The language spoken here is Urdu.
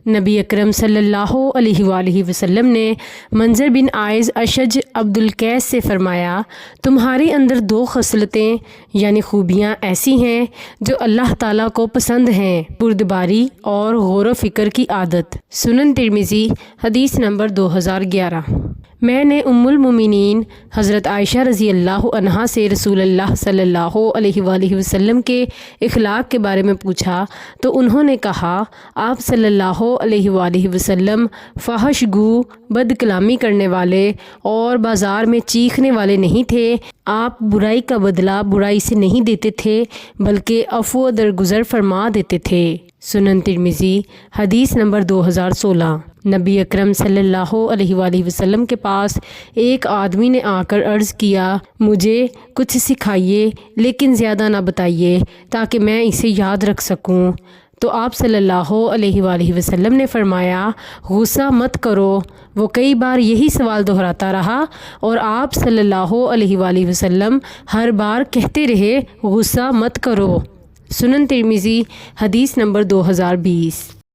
نبی اکرم صلی اللہ علیہ وآلہ وسلم نے منظر بن عائز اشج عبد القیس سے فرمایا، تمہارے اندر 2 خصلتیں یعنی خوبیاں ایسی ہیں جو اللہ تعالیٰ کو پسند ہیں، بردباری اور غور و فکر کی عادت۔ سنن ترمذی حدیث نمبر 2011۔ میں نے ام المومنین حضرت عائشہ رضی اللہ عنہا سے رسول اللہ صلی اللہ علیہ وآلہ وسلم کے اخلاق کے بارے میں پوچھا تو انہوں نے کہا، آپ صلی اللہ علیہ وآلہ وسلم فحش گو، بد کلامی کرنے والے اور بازار میں چیخنے والے نہیں تھے۔ آپ برائی کا بدلہ برائی سے نہیں دیتے تھے بلکہ عفو و درگزر فرما دیتے تھے۔ سنن ترمذی حدیث نمبر 2016۔ نبی اکرم صلی اللہ علیہ وآلہ وسلم کے پاس ایک آدمی نے آ کر عرض کیا، مجھے کچھ سکھائیے لیکن زیادہ نہ بتائیے تاکہ میں اسے یاد رکھ سکوں۔ تو آپ صلی اللہ علیہ وآلہ وسلم نے فرمایا، غصہ مت کرو۔ وہ کئی بار یہی سوال دہراتا رہا اور آپ صلی اللہ علیہ وآلہ وسلم ہر بار کہتے رہے، غصہ مت کرو۔ سنن ترمذی حدیث نمبر 2020۔